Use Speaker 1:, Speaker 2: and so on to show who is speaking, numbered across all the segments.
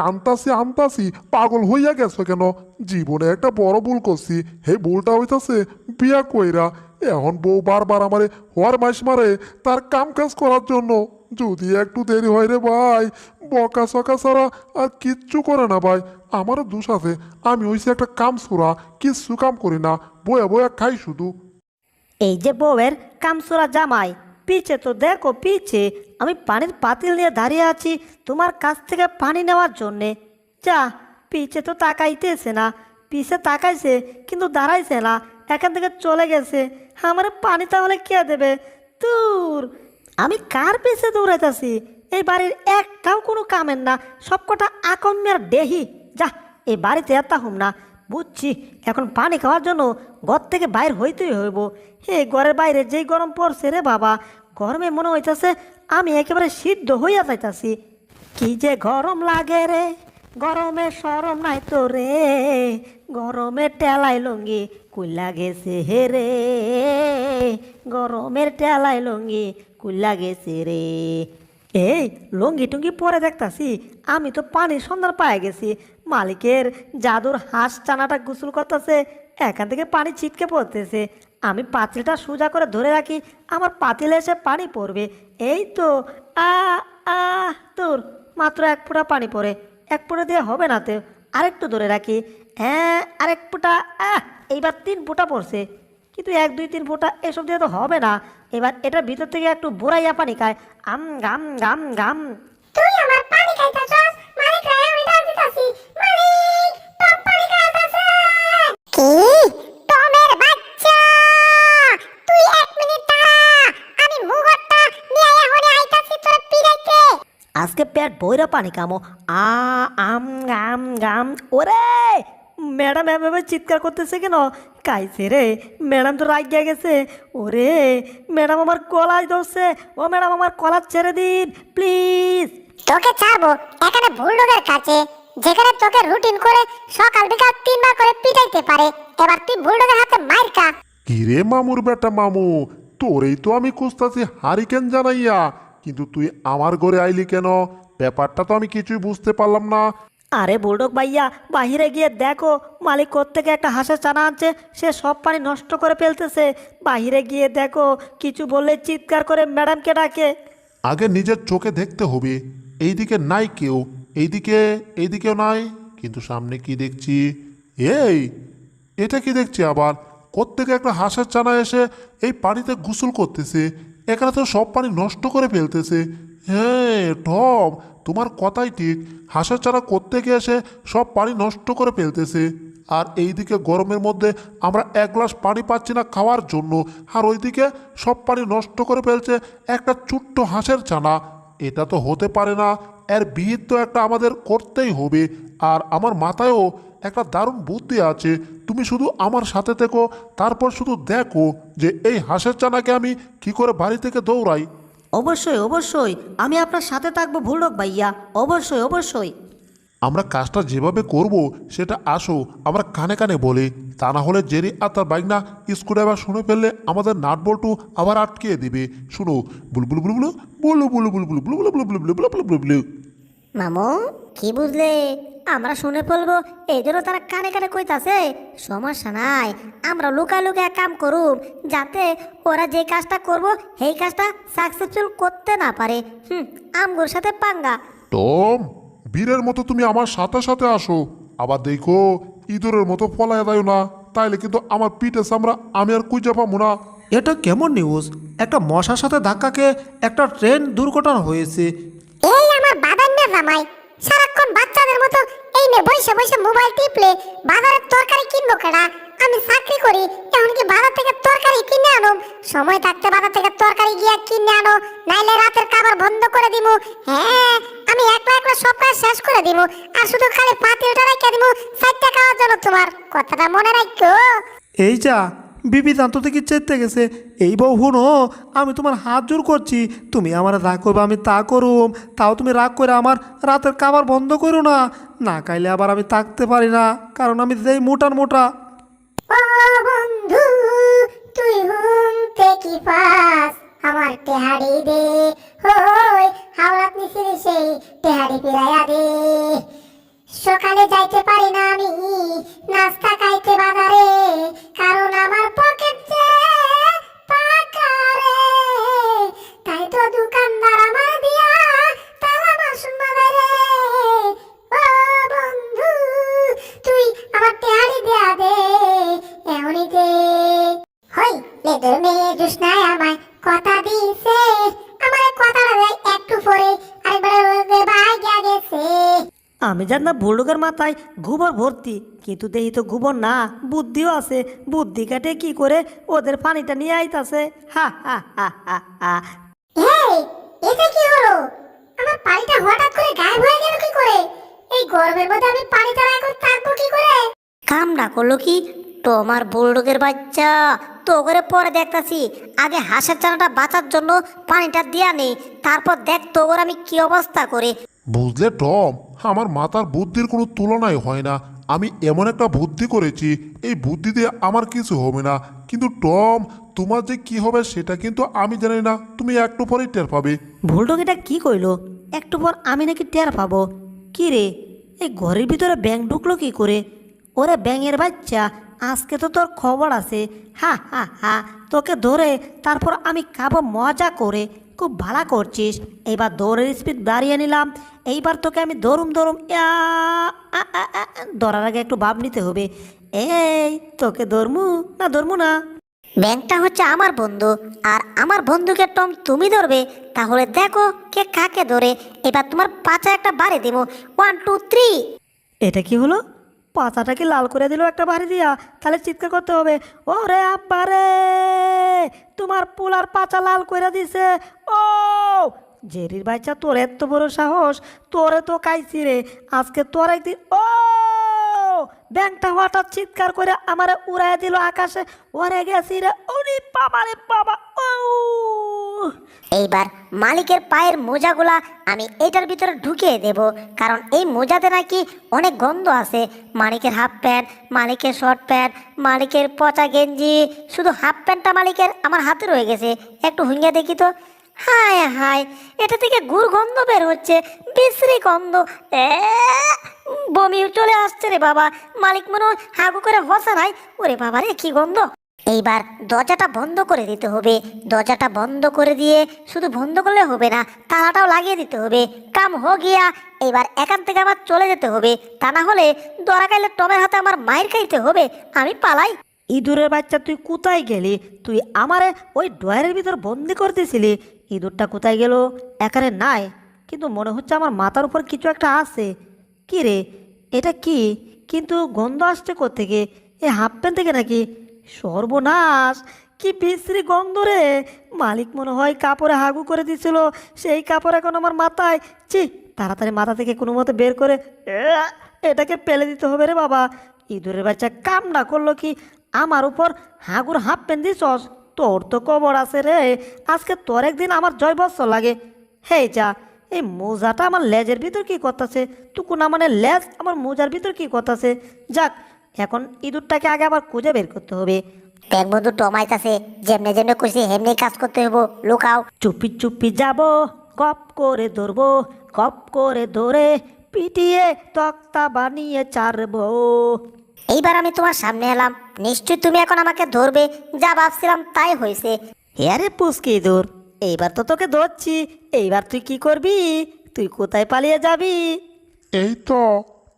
Speaker 1: আনতাছি আনতাছি, পাগল হইয়া গেছো কেন? জীবনে একটা বড় ভুল করছি। হে ভুলটা হইতাছে বিয়া কইরা এখন বউ বারবার আমারে হওয়ার মাস মারে তার কাম কাজ করার জন্য। যদি একটু দেরি হয় রে ভাই, বকা সকা ছাড়া আর কিচ্ছু করে না ভাই। আমারও দোষ আছে, আমি হইছি একটা কাম সুরা, কিচ্ছু কাম করি না, বয়া বয়া খাই শুধু।
Speaker 2: এই যে বউয়ের কামসুরা জামাই, পিছে তো দেখো পিছে, আমি পানির পাতিল নিয়ে দাঁড়িয়ে আছি তোমার কাছ থেকে পানি নেওয়ার জন্যে। যা, পিছে তো তাকাইতেছে না, পিছে তাকাইছে কিন্তু দাঁড়াইছে না, এখান থেকে চলে গেছে। আমার পানি তাহলে কে দেবে? দূর, আমি কার পিছে দৌড়াইতেছি? এই বাড়ির একটাও কোনো কামের না, সবকটা আকম্যার দেহি। যা, এই বাড়িতে এত হুম না। বুঝছি, এখন পানি খাওয়ার জন্য ঘর থেকে বাইর হইতেই হইব। হে, ঘরের বাইরে যেই গরম পড়ছে রে বাবা, গরমে মনে হইতাছে আমি একেবারে সিদ্ধ হইয়া যাইতাছি। কি যে গরম লাগে রে, গরমে সরম নাই তো রে, গরমে টেলাই লঙ্গি কুইলা গেছে হে রে, গরমের টেলাই লঙ্গি কুইলা গেছে রে। এই লঙ্গি টুঙ্গি পরে দেখতাছি, আমি তো পানির সন্ধান পায়ে গেছি। মালিকের জাদুর হাঁস চানাটা গোসল করতেছে, এখান থেকে পানি ছিটকে পড়তেছে। আমি পাতিলটা সোজা করে ধরে রাখি, আমার পাতিলে এসে পানি পড়বে। এই তো, আ আ তোর মাত্র এক ফোঁটা পানি পড়ে, এক ফোঁটা দিয়ে হবে না তো, আরেকটু ধরে রাখি। হ্যাঁ, আরেক ফোঁটা। এইবার 3 ফোঁটা পড়ছে, কিন্তু 1 2 3 ফোঁটা এসব দিয়ে তো হবে না। এবার এটার ভিতর থেকে একটু বুড়াইয়া পানি খায়। আম গাম গাম গাম।
Speaker 3: তুই আমার পানি খাইতাছস, মালিক রে আমি ডাক দিতাছি, মালিক টম পানি খাইতাছে। কি? টমের বাচ্চা, তুই 1 মিনিট দাঁড়া, আমি মুগটটা নিয়ে এখনই আইতাছি তোর পিরাইতে।
Speaker 2: আজকে পেট বইরা পানি কামো। আম গাম গাম। ওরে, ম্যাডাম এভাবে চিৎকার করতেছে কেন? কাইছে রে, ম্যাডাম তো রাগিয়া গেছে। ওরে, ম্যাডাম আমার গলায় ধরছে। ও ম্যাডাম, আমার কলার ছেড়ে দিন প্লিজ।
Speaker 3: তোকে ছাড়বো এখানে বুলডগের কাছে, যেখানে তোকে রুটিন করে সকাল বিকাল 3 বার করে পিটাইতে পারে। এবার তুই বুলডগের হাতে মাইর খা।
Speaker 1: কিরে মামুর বেটা মামু, তোরেই তো আমি খুঁজতাছি হারিকেন জানাইয়া, কিন্তু তুই আমার ঘরে আইলি কেন? ব্যাপারটা তো আমি কিছুই বুঝতে পারলাম না।
Speaker 2: আরে বুলডগ ভাইয়া, বাহিরে গিয়ে দেখো, মালিক কোত্থেকে একটা হাঁসের চানা আনছে, সে সব পানি নষ্ট করে ফেলতেছে। বাহিরে গিয়ে দেখো, কিছু বললে চিৎকার করে ম্যাডামকে ডাকে।
Speaker 1: আগে নিজের চোখে দেখতে হবে। এইদিকে নাই কেউ, এইদিকে এইদিকেও নাই, কিন্তু সামনে কি দেখছি? এই, এটা কি দেখছি আবার? কোত্থেকে একটা হাঁসের চানা এসে এই পানিতে গোসল করতেছে, এখানে তো সব পানি নষ্ট করে ফেলতেছে। হ্যাঁ টম, তোমার কথাই ঠিক, হাঁসের চানা কোত্থেকে এসে সব পানি নষ্ট করে ফেলতেছে। আর এইদিকে গরমের মধ্যে আমরা 1 গ্লাস পানি পাচ্ছি না খাওয়ার জন্য, আর ওইদিকে সব পানি নষ্ট করে ফেলছে একটা ছোট্ট হাঁসের ছানা। এটা তো হতে পারে না, এর বিহিত তো একটা আমাদের করতেই হবে। আর আমার মাথায়ও একটা দারুণ বুদ্ধি আছে, তুমি শুধু আমার সাথে থেকো, তারপর শুধু দেখো যে এই হাঁসের চানাকে আমি কি করে বাড়ি থেকে দৌড়াই।
Speaker 2: অবশ্যই অবশ্যই, আমি আপনার সাথে থাকবো বুলডগ ভাইয়া, অবশ্যই অবশ্যই।
Speaker 1: আমরা কাজটা যেভাবে করব সেটা আসো আমরা কানে কানে বলি, তা না হলে জেরি আর তার বাইক না স্ক্রুড্রাইভার শুনে ফেললে আমাদের নাট বল্টু আবার আটকে দিবে। শুনো, বুলবুল বুলবুল বুলু বুলু বুলু বুলু বুলু বুলু বুলু বুলু বুলু বুলু বুলু।
Speaker 3: মামু, কি বুঝলে? আমরা শুনে ফেলবো এই জন্য তারা কানে কানে কইতাছে। সমস্যা নাই, আমরা লুকায় লুকায় কাম করুম, যাতে ওরা যে কাজটা করব সেই কাজটা সাকসেসফুল করতে না পারে। আমগুর সাথে পাঙ্গা।
Speaker 1: টম, বীরের মতো তুমি আমার সাথে সাথে আসো, আবার দেখো ইঁদুরের মতো ফলায় দেয় না, তাইলে কিন্তু আমার পিঠে চামড়া আমি আর কুইজা পাবো না।
Speaker 4: এটা কেমন নিউজ? একটা মশার সাথে ধাক্কা খেয়ে একটা ট্রেন দুর্ঘটনা হয়েছে।
Speaker 3: এই আমার বাদান্না জামাই সারাক্ষণ বাচ্চাদের মতো এই নে বসে বসে মোবাইল টিপলে বাজারের তরকারি কিনবো কেডা? আমি চাকরি করি, এখন কি বাজার থেকে তরকারি কিনে আনো? সময় থাকতে বাজার থেকে তরকারি গিয়া কিনে আনো, নাইলে রাতের খাবার বন্ধ করে দিমু। হ্যাঁ, আমি একলা একলা সব কাজ শেষ করে দিমু, আর শুধু খালি পাতিলটা রেখে দিমু 4টা খাওয়ার জন্য। তোমার কথাটা মনে রাখো।
Speaker 4: এই যা, বিবি দান্ত থেকে চেতে গেছে। এই বউ হুনো, আমি তোমার হাত জোর করছি, তুমি আমার রাগ করবে আমি তা করুম, তাও তুমি রাগ করে আমার রাতের খাবার বন্ধ করো না, না খাইলে আবার আমি থাকতে পারি না, কারণ আমি যেই মোটার মোটা।
Speaker 3: ও বন্ধু, তুই হুমতে কি পাস? আমার টেহাড়ি দে, হই হাওড়াত নিছিলি সেই টেহাড়ি ফিরাইয়া দে। সকালে যাইতে পারি না আমি নাস্তা খাইতে বাজারে, কারণ আমার পকেট যে পাকা রে। তাই তো দোকানদার আমার দিয়া তালা বাসন মারে রে। ও বন্ধু, তুই আমার টেহারি দেয়া দে, এমনি দে। হই লেদের মেয়ে জুসনায় আমায় কথা দিছে, আমার কথাটা দেয় একটু পরে আরেকবার ভাই গেছে।
Speaker 2: আমি জানি না বুলডুকের মাথায় গোবর ভর্তি, কিন্তু দেখি তো গোবর না, বুদ্ধিও আছে। বুদ্ধি কাটে কি করে ওদের পানিটা নিয়ে আইতাছে। হা হা হা হা হা।
Speaker 3: এই, এটা কি হলো? আমার পানিটা হঠাৎ করে গায়েব হয়ে গেল কি করে? এই গরমের মধ্যে আমি পানি ছাড়া এখন থাকবো কি করে?
Speaker 5: কামটা করলো কি তোমার বুলডগের বাচ্চা? তো করে পরে দেখতাছি, আগে হাঁসের চানাটা বাঁচার জন্য পানিটা দিয়া নেই, তারপর দেখ তো করে আমি কি অবস্থা করে।
Speaker 1: বুঝলে টম, আমার মাথার বুদ্ধির কোনো তুলনাই হয় না। আমি এমন একটা বুদ্ধি করেছি, এই বুদ্ধি দিয়ে আমার কিছু হবে না। কিন্তু টম, তোমার যে কি হবে সেটা কিন্তু আমি জানি না, তুমি একটু পরেই টের পাবে।
Speaker 2: বুলডুক এটা কি কইলো? একটু পর আমি নাকি টের পাবো? কি রে, এই ঘরের ভিতরে ব্যাঙ ঢুকলো কি করে? ওরে ব্যাঙের বাচ্চা, আজকে তো তোর খবর আছে। হা হা হা, তোকে ধরে তারপর আমি খাবো মজা করে। খুব ভালো করছিস। এইবার দৌড়ের স্পিড বাড়িয়ে নিলাম। এইবার তোকে আমি দৌড়ুম দৌড়ুম ধরার আগে একটু ভাব নিতে হবে। এই তোকে ধরমু না?
Speaker 5: ব্যাংকটা হচ্ছে আমার বন্ধু, আর আমার বন্ধুকে টম তুমি ধরবে। তাহলে দেখো কে কাকে ধরে। এবার তোমার পাচা একটা বাড়ি দেব। 1 2 3।
Speaker 2: এটা কি হলো? পাতাটাকে লাল করে দিল একটা বাড়ি দিয়া। তাহলে চিৎকার করতে হবে, ওরে আব্বা রে, তোমার পোলার পাচা লাল করে দিছে। ও জেরির বাচ্চা, তোর এত বড় সাহস! তোরে তো কাইছি রে আজকে তোর একদিন। ও ব্যাংকটা হঠাৎ চিৎকার করে আমারে উড়াই দিল আকাশে। ওরে গেছি রে, ওরে বাবা রে বাবা। ও
Speaker 5: এইবার মালিকের পায়ের মোজাগুলা আমি এটার ভিতরে ঢুকিয়ে দেব, কারণ এই মোজাতে নাকি অনেক গন্ধ আছে। মালিকের হাফ প্যান্ট, মালিকের শর্ট প্যান্ট, মালিকের পচা গেঞ্জি, শুধু হাফ প্যান্টটা মালিকের আমার হাতে রয়ে গেছে। একটু হুঙ্গিয়ে দেখি তো। হায় হায়, এটা থেকে গুড় গন্ধ বের হচ্ছে, বিশ্রী গন্ধ। বমি চলে আসছে রে বাবা। মালিক মনে হয় হাগু করে হসা নাই। ওরে বাবা রে, কি গন্ধ! এইবার দরজাটা বন্ধ করে দিতে হবে। দরজাটা বন্ধ করে দিয়ে শুধু বন্ধ করলে হবে না, তালাটাও লাগিয়ে দিতে হবে। কাম হো গিয়া। এইবার এখান থেকে আমার চলে যেতে হবে, তা না হলে দরা খাইলে টমের হাতে আমার মায়ের খাইতে হবে। আমি পালাই।
Speaker 2: ইঁদুরের বাচ্চা, তুই কোথায় গেলি? তুই আমারে ওই ডয়ারের ভিতর বন্দি করতেছিলি। ইঁদুরটা কোথায় গেল? এখানে নাই, কিন্তু মনে হচ্ছে আমার মাথার উপর কিছু একটা আছে। কি রে, এটা কি? কিন্তু গন্ধ আসছে কোত্থেকে? এ হাফ প্যান্ট থেকে নাকি? সর্বনাশ, কি বিশ্রী গন্ধ রে! মালিক মনে হয় কাপড়ে হাগু করে দিছিল, সেই কাপড় এখন আমার মাথায়। ছি, তাড়াতাড়ি মাথা থেকে কোনো মতে বের করে এটাকে ফেলে দিতে হবে রে বাবা। ইঁদুরের বাচ্চা কাম না করলো কি? আমার উপর হাগুর হাফ প্যান্ট দিছস? তোর তো কবর আছে রে। আজকে তোর একদিন আমার জয় বৎসর লাগে। হেই যা, এই মোজাটা আমার লেজের ভিতর কি করতেছে? টুকু না মানে লেজ আমার মোজার ভিতর কি করতেছে? যাক, এখন ইঁদুরটাকে আগে আবার খুঁজে বের করতে হবে।
Speaker 5: দেখ বন্ধু, টমাইতাছে, যেমনে যেমনে কইছি হেমনি কাজ করতে হইব। লুকাও।
Speaker 2: চুপি চুপি যাব, গপ করে ধরবো, গপ করে ধরে পিটিয়ে তক্তা বানিয়ে ছাড়বো।
Speaker 5: এইবার আমি তোমার সামনে এলাম, নিশ্চয়ই তুমি এখন আমাকে ধরবে। যা ভাবছিলাম তাই হয়েছে।
Speaker 2: আরে পুচকি ইঁদুর, এইবার তো তোকে ধরছি। এইবার তুই কি করবি? তুই কোথায় পালিয়ে যাবি?
Speaker 1: এই তো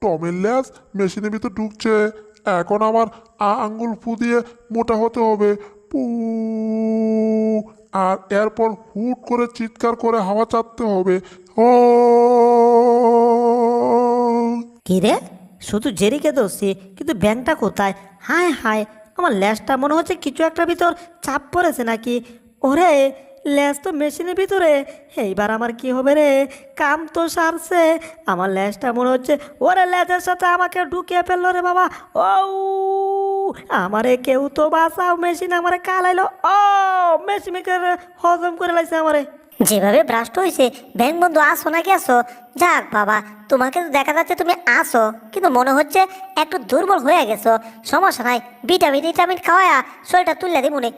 Speaker 1: টমের ল্যাস মেশিনের ভিতর ঢুকছে। এখন আমার আঙ্গুল ফু দিয়ে মোটা হতে হবে। পু, আর এরপর হুট করে চিৎকার করে হাওয়া চাটতে হবে। ও
Speaker 2: কি রে, শুধু জেরিকে ধরছি, কিন্তু ব্যাংকটা কোথায়? হায় হায়, আমার ল্যাসটা মনে হচ্ছে কিছু একটা ভিতর চাপ পড়েছে নাকি। ওরে, ল্যাস তো মেশিনের ভিতরে। এইবার আমার কি হবে রে? কাম তো সারছে। আমার ল্যাসটা মনে হচ্ছে, ওরে ল্যাসের সাথে আমাকে ঢুকিয়ে ফেললো রে বাবা। ও আমারে কেউ তো বাঁচাও, মেশিন আমারে কালাইলো। ও মেশিনকে হজম করে লাইছে আমারে।
Speaker 5: যেভাবে ভ্রাষ্ট হয়েছে, ব্যাংক বন্ধু আসো নাকি আসো? যাক বাবা, তোমাকে তো দেখা যাচ্ছে তুমি আসো, কিন্তু মনে হচ্ছে একটু দুর্বল হয়ে গেছো। সমস্যা নাই, ভিটামিন টিটামিন খাওয়া শরীরটা তুললে দিই মনে।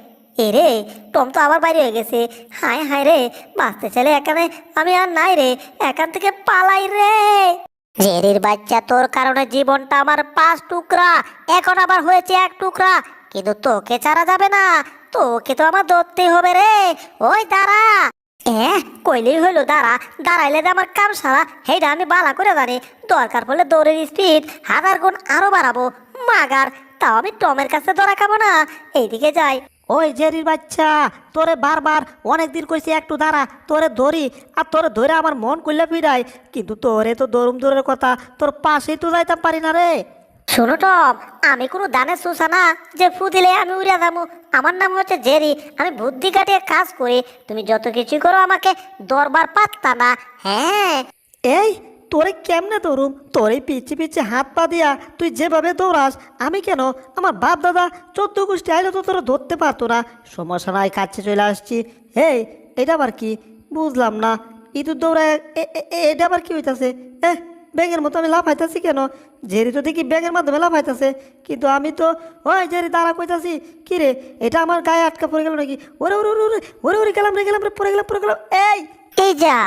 Speaker 5: এ রে, টম তো আবার বাইরে হয়ে গেছে। হায় হায় রে, বাঁচতে চাইলে এখানে আমি আর নাই রে। এখান থেকে পালাই রে। জেরির বাচ্চা, তোর কারণে জীবনটা আমার 5 টুকরা, এখন আবার হয়েছে 1 টুকরা। কিন্তু তোকে ছাড়া যাবে না, তোকে তো আমার ধরতেই হবে রে। ওই দাঁড়া। কইলেই হইলো দাঁড়া, দাঁড়াইলে যে আমার কাম সারা হেইটা আমি বালা করে জানি। দরকার পড়লে দৌড়ের স্পিড 1000 গুণ আরো বাড়াবো। মাগার, তাও আমি টমের কাছে ধরা খাবো না। এইদিকে যাই।
Speaker 2: ওই জেরির বাচ্চা, তোরে বারবার অনেকদিন কইছি একটু দাঁড়া, তোরে ধরি, আর তোরে ধরে আমার মন কইলে ফিরাই, কিন্তু তোরে তো দৌড়ুম দূরের কথা, তোর পাশেই তো যাইতাম পারি না রে।
Speaker 5: শোনো টম, আমি কোনো দানের সুসা না যে ফু দিলে আমি উড়ে যাবো। আমার নাম হচ্ছে জেরি, আমি বুদ্ধি কাটিয়ে কাজ করি। তুমি যত কিছু করো আমাকে দরবার পাত্তা না। হ্যাঁ,
Speaker 2: এই তোরে কেমনে দৌড়ুম? তোরে পিছে পিছে হাত পা দিয়া তুই যেভাবে দৌড়াস, আমি কেন? আমার বাপ দাদা 14 গোষ্ঠী আইলে তো তোরা ধরতে পারতো না। সমস্যা নাই, কাছে চলে আসছি। এই, এটা আবার কি বুঝলাম না? ইঁদুর দৌড়ায় এটা আবার কি হইতাছে? ব্যাঙের মতো আমি লাফাইতাছি কেন? জেরি তো দেখি ব্যাঙের মাধ্যমে লাফাইতাছে, কিন্তু আমি তো ওই জেরি দাঁড়া কইতাছি। কি রে, এটা আমার গায়ে আটকা পড়ে গেল নাকি? ওরে ওরে ওরে ওরে ওরে ওরে গেলাম রে, গেলাম রে, পড়ে গেলাম পড়ে গেলাম।
Speaker 5: এই যা,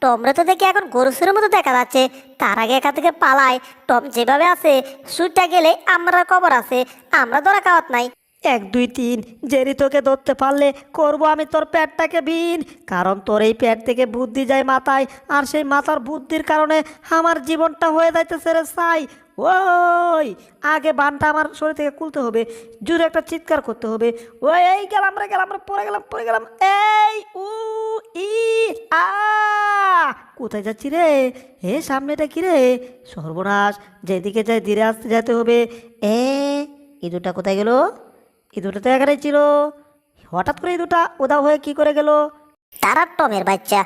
Speaker 5: টমরে তো দেখি এখন গরুসের মতো দেখা যাচ্ছে। তার আগে এখান থেকে পালাই। টম যেভাবে আছে, সুইটটা গেলে আমরা খবর আছে, আমরা ধরা খাওয়াত নাই।
Speaker 2: 1 2 3, জেরি তোকে ধরতে পারলে করবো আমি তোর পেটটাকে বিন। কারণ তোর এই পেট থেকে বুদ্ধি যায় মাথায়, আর সেই মাথার বুদ্ধির কারণে আমার জীবনটা হয়ে যাইতেছে রে ছাই। ওই আগে বানটা আমার শরীর থেকে খুলতে হবে, জোরে একটা চিৎকার করতে হবে। ওই এই গেলাম রে, গেলাম রে, পড়ে গেলাম পড়ে গেলাম। এই উ ই আ, কোথায় যাচ্ছি রে? সামনেটা কি রে? সর্বনাশ, যেদিকে যাই ধীরে আসতে যেতে হবে। ইঁদুরটা কোথায় গেল? ইঁদুরটা তো এখানে ছিল, হঠাৎ করে ইঁদুরটা উধাও হয়ে কি করে গেল?
Speaker 5: তারা টমের বাচ্চা।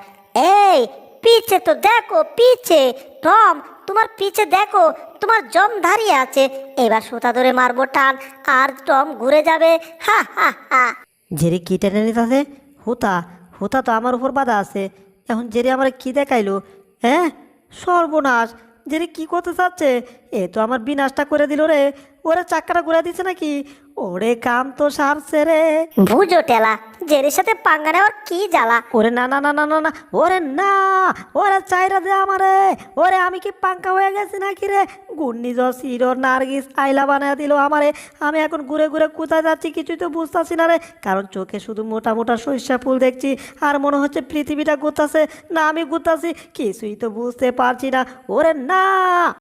Speaker 5: এই পিছে তো দেখো, পিছে। টম, তোমার পিছে দেখো, তোমার জম দাঁড়িয়ে আছে। এবার সুতা ধরে মারবো টান, আর টম ঘুরে যাবে। হা হা হা।
Speaker 2: জেরি কি টেনে নিতেছে? হুতা, হুতা তো আমার উপর বাধা আছে। এখন জেরি আমার কি দেখাইলো? সর্বনাশ, জেরি কি করতে চাচ্ছে? এ তো আমার বিনাশটা করে দিল রে। ওরে চাক্কাটা ঘুরে দিছে নাকি? ওরে কাম তো সারছে রে।
Speaker 5: বুঝো টেলা, জেরির সাথে পাঙ্গা নেওয়ার কি জ্বালা।
Speaker 2: ওরে না না না না না না, ওরে না, ওরে চাইরা দে আমারে। ওরে আমি কি পাঙ্কা হয়ে গেছি নাকি রে? ঘূর্ণিঝড় সিরোর নার্গিস আইলা বানায় দিল আমারে। আমি এখন ঘুরে ঘুরে কোথায় যাচ্ছি কিছুই তো বুঝতেছি না রে, কারণ চোখে শুধু মোটা মোটা সরিষা ফুল দেখছি, আর মনে হচ্ছে পৃথিবীটা ঘুরতাছে না আমি ঘুরতাছি, কিছুই তো বুঝতে পারছি না। ওরে না।